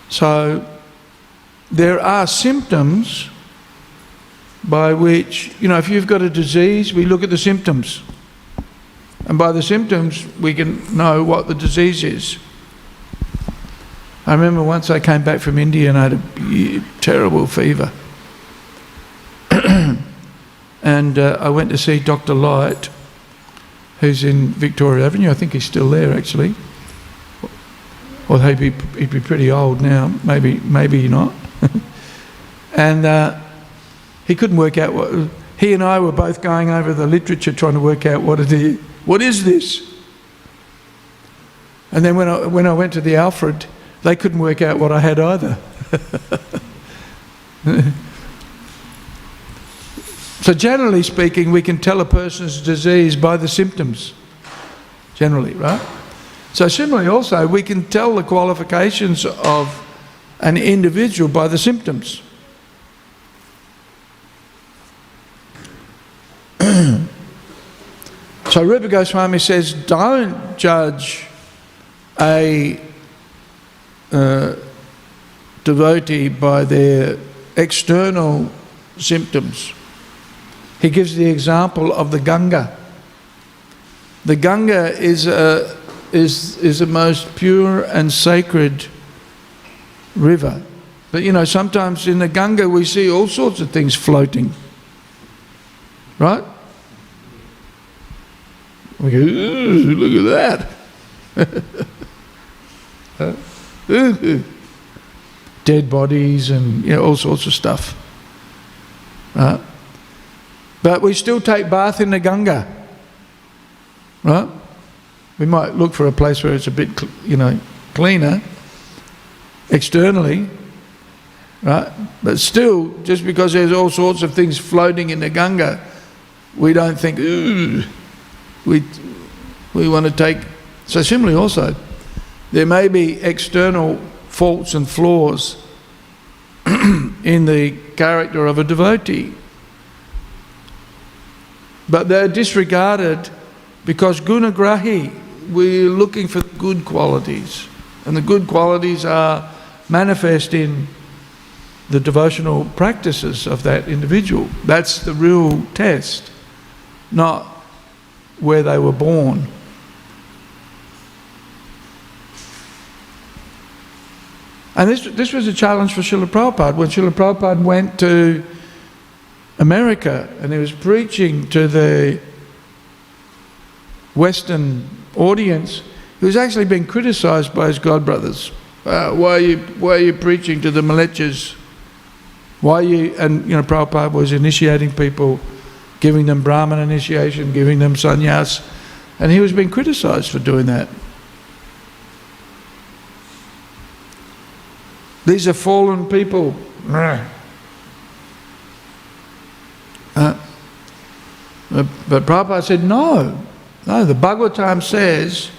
So there are symptoms by which, if you've got a disease, we look at the symptoms. And by the symptoms, we can know what the disease is. I remember once I came back from India and I had a terrible fever. And I went to see Dr. Light, who's in Victoria Avenue. I think he's still there, actually. Or he'd be pretty old now, maybe not. And he couldn't work out what... He and I were both going over the literature trying to work out what is this? And then when I went to the Alfred, they couldn't work out what I had either. So generally speaking, we can tell a person's disease by the symptoms, generally, right? So similarly also, we can tell the qualifications of an individual by the symptoms. So Rupa Goswami says, don't judge a devotee by their external symptoms. He gives the example of the Ganga. The Ganga is the most pure and sacred river. But sometimes in the Ganga we see all sorts of things floating. Right? We go, ooh, look at that. Dead bodies and all sorts of stuff. Right? But we still take bath in the Ganga. Right? We might look for a place where it's a bit, cleaner externally. Right? But still, just because there's all sorts of things floating in the Ganga, we don't think, ooh, we want to take... So similarly also, there may be external faults and flaws in the character of a devotee, but they're disregarded Because gunagrahi, we're looking for good qualities. And the good qualities are manifest in the devotional practices of that individual. That's the real test, not where they were born. And this was a challenge for Srila Prabhupada. When Srila Prabhupada went to America and he was preaching to the Western audience, he was actually being criticized by his godbrothers. Why are you preaching to the Malechas? And Prabhupada was initiating people, giving them Brahman initiation, giving them sannyas, and he was being criticized for doing that. These are fallen people. But Prabhupada said, no, the Bhagavatam says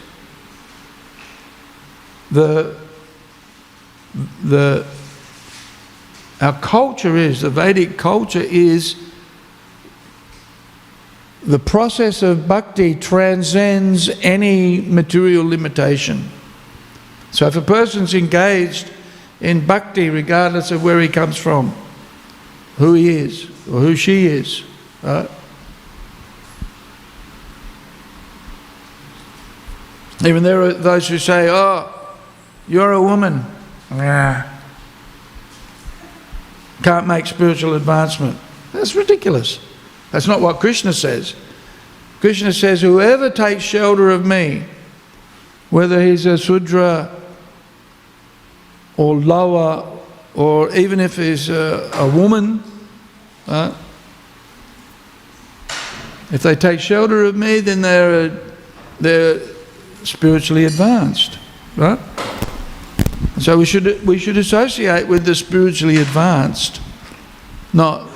our culture is, the Vedic culture is, the process of bhakti transcends any material limitation. So if a person's engaged in bhakti, regardless of where he comes from, who he is, or who she is, right? Even there are those who say, oh, you're a woman. Can't make spiritual advancement. That's ridiculous. That's not what Krishna says. Krishna says, whoever takes shelter of me, whether he's a Sudra or lower, or even if he's a woman, if they take shelter of me, then they're spiritually advanced, right? So we should associate with the spiritually advanced, not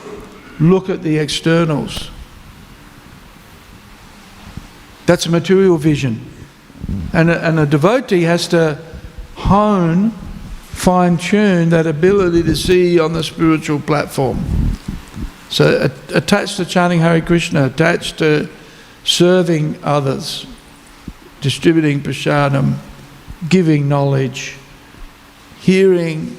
look at the externals. That's a material vision. And a devotee has to hone, fine-tune that ability to see on the spiritual platform. So attached to chanting Hare Krishna, attached to serving others, distributing prasadam, giving knowledge, hearing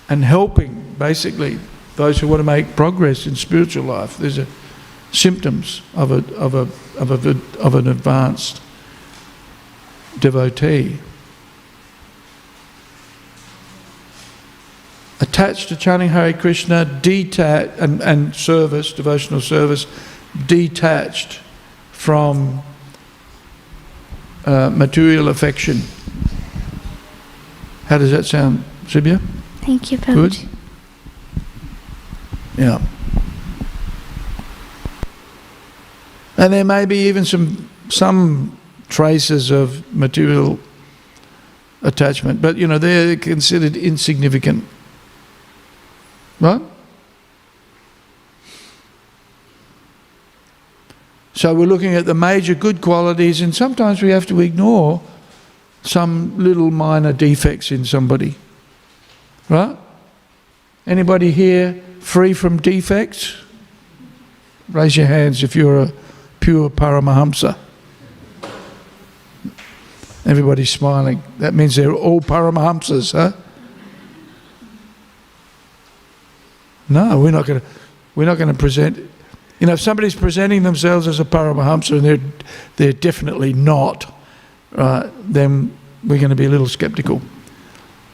and helping, basically, those who want to make progress in spiritual life. These are symptoms of an advanced devotee. Attached to chanting Hare Krishna, detached, and service, devotional service, detached from material affection. How does that sound, Sibya? Thank you, Prabhu. Good? Yeah. And there may be even some traces of material attachment, but they're considered insignificant. Right? So we're looking at the major good qualities, and sometimes we have to ignore some little minor defects in somebody. Right? Anybody here free from defects? Raise your hands if you're a pure Paramahamsa. Everybody's smiling. That means they're all Paramahamsas, huh? No, we're not going to present. If somebody's presenting themselves as a Paramahamsa and they're definitely not, right, then we're going to be a little skeptical.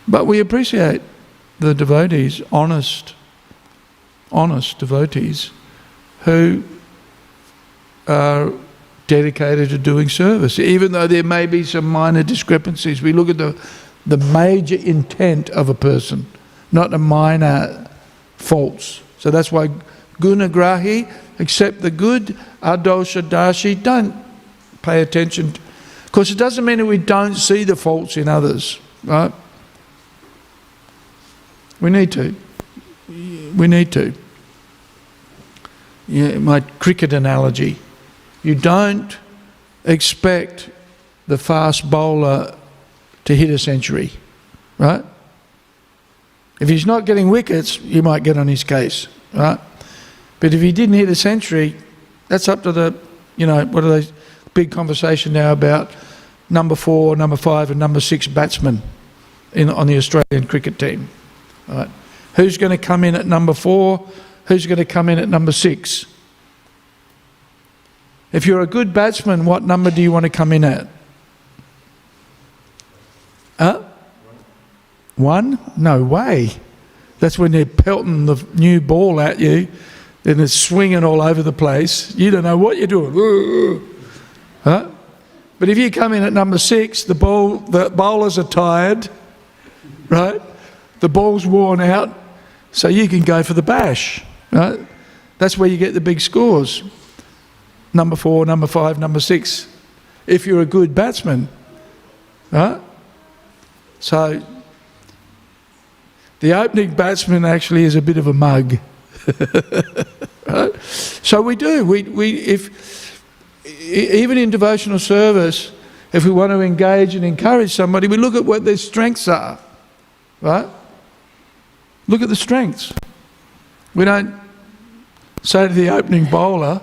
But we appreciate the devotees, honest devotees, who are dedicated to doing service. Even though there may be some minor discrepancies, we look at the major intent of a person, not the minor faults. So that's why gunagrahi, accept the good, adosha dashi, don't pay attention. Of course, it doesn't mean that we don't see the faults in others, right? We need to. My cricket analogy. You don't expect the fast bowler to hit a century, right? If he's not getting wickets, you might get on his case, right? But if he didn't hit a century, that's up to the You know, what are those big conversation now about number 4, number 5 and number 6 batsmen on the Australian cricket team. Right? Who's going to come in at number 4? Who's going to come in at number 6? If you're a good batsman, what number do you want to come in at? 1? No way. That's when they're pelting the new ball at you and it's swinging all over the place. You don't know what you're doing. Huh? But if you come in at number 6, the bowlers are tired, right? The ball's worn out, so you can go for the bash, right? That's where you get the big scores. Number 4, number 5, number 6. If you're a good batsman, right? So the opening batsman actually is a bit of a mug. Right? So we do. Even in devotional service, if we want to engage and encourage somebody, we look at what their strengths are. Right? Look at the strengths. We don't say to the opening bowler,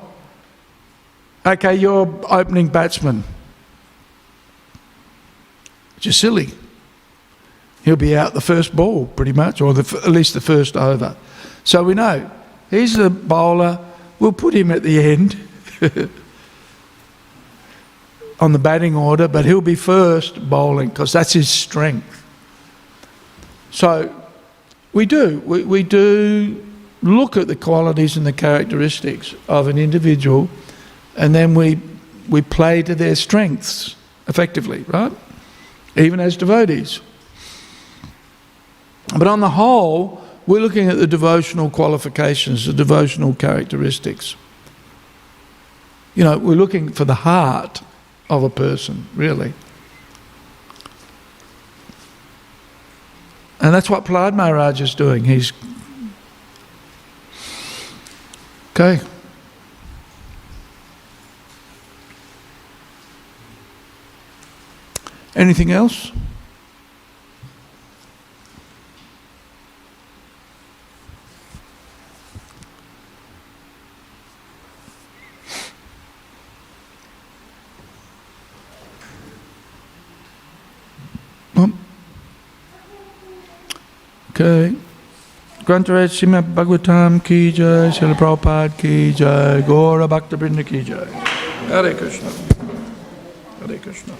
okay, you're opening batsman. Which is silly. He'll be out the first ball pretty much, or at least the first over. So we know, he's the bowler, we'll put him at the end on the batting order, but he'll be first bowling because that's his strength. So we do look at the qualities and the characteristics of an individual, and then we play to their strengths effectively, right? Even as devotees. But on the whole, we're looking at the devotional qualifications, the devotional characteristics. You know, we're looking for the heart of a person, really. And that's what Prahlad Maharaj is doing. He's... Okay. Anything else? Okay. Grantaraj Śrīmad Bhāgavatam ki jai, Srila Prabhupada ki jai, Gaura Bhaktivinoda ki jai. Hare Krishna. Hare Krishna.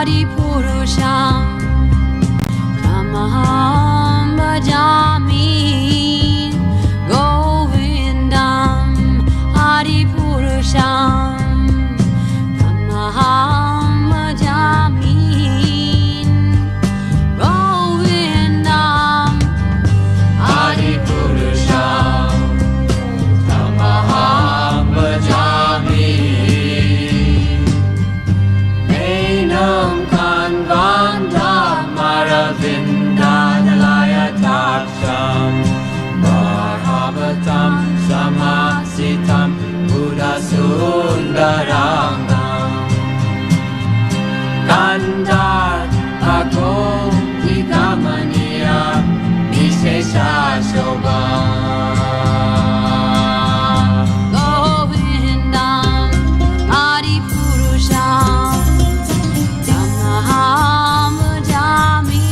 Adipurusham Tamaham Bhajami Govindam Adipurusham Tamaham Bhajami Govindam Adipurusham Tamaham Bhajami Enam Kanvandam Aravindadalaya Taksham Bhagavatam Samasitam Buddha Sundarangam Kandar Agom Hikamaniya Vishesha Shobha Govindam Adipurusham Tamaham Bhajami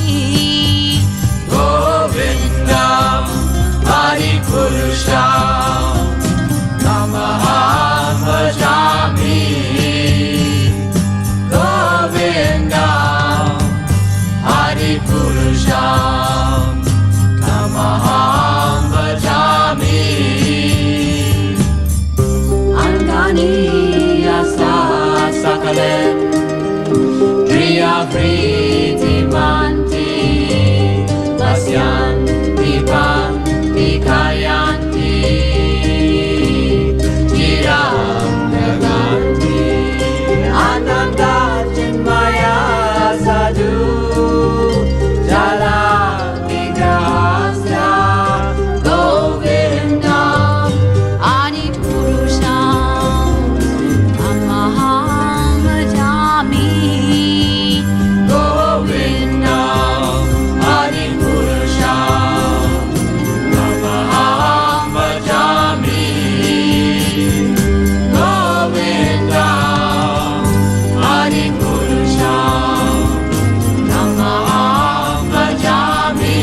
Govindam Adipurusham Tamaham Bhajami Govindam Adipurusham Tamaham Bhajami Anganiyasa Sakalen Kriya Vriti Manti Vasyanti Panti Kayanti Chiram Naganti Ananda Chinmaya Sadhu Jala Vigrahasya Govindam Adipurusham Tamaham Bhajami Govindam Adipurusham Tamaham Bhajami Govindam Adipurusham Tamaham Bhajami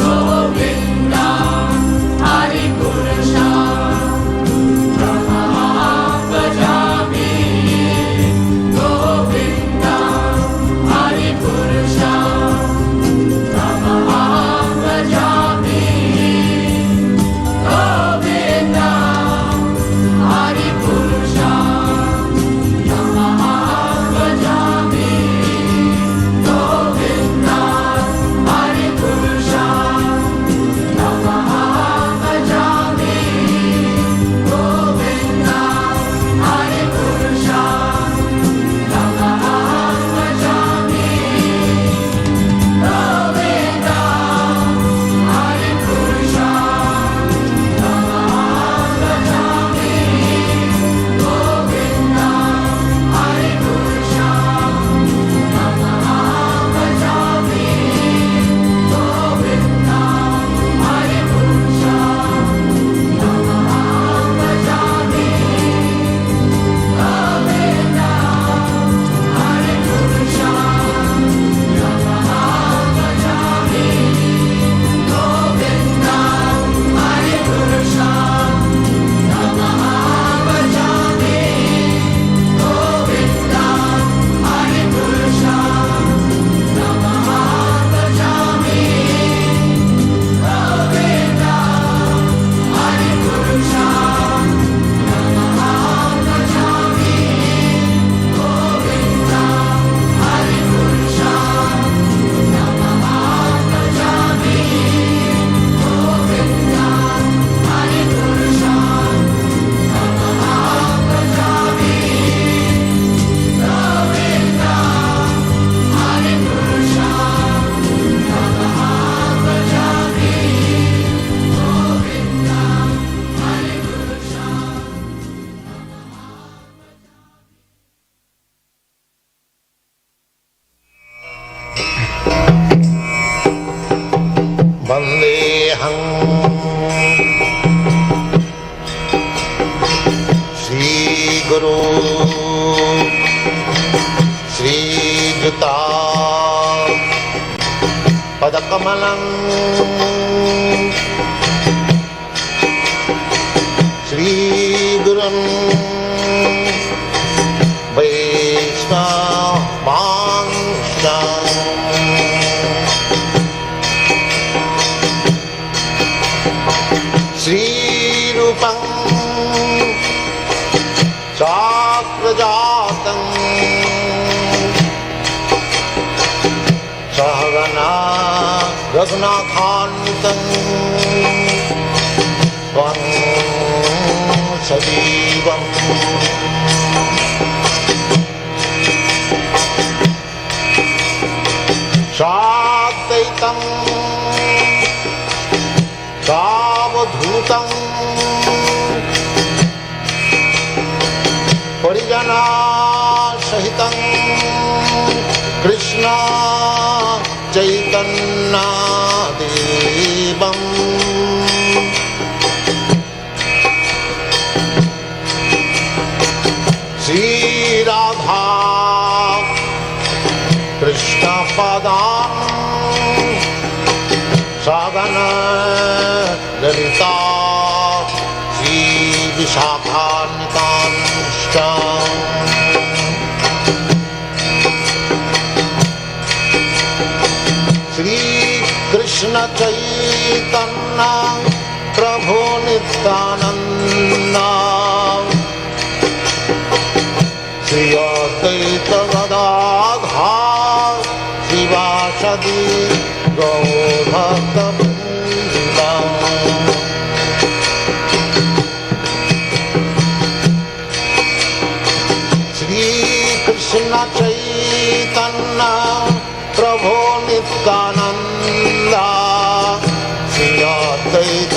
Govindam Adipurusham Tamaham Bhajami Govindam Adipurusham Tamaham Bhajami Govindam Adipurusham Tamaham Bhajami Govindam Adipurusham Tamaham Bhajami Govindam Adipurusham Tamaham Bhajami Govindam Vandeham Shri Guru Shri Juta Padakamalam Shri Gurum Vaishnav Advaitam Sahagana Raghunathanvitam Tvam Sajivam Sadvaitam Savadhutam Parijana Sahitam Krishna Chaitanya Devam Shri Radha Krishna Padam Sagana Lalita Shri Vishakhantam Shri Krishna Chaitanya Prabhu Nityananda Shri Advaita Gadadhar Shivasadi Gaur-Bhakta-Vrinda Shri Krishna Chaitanya Prabhu Nityananda Shri Advaita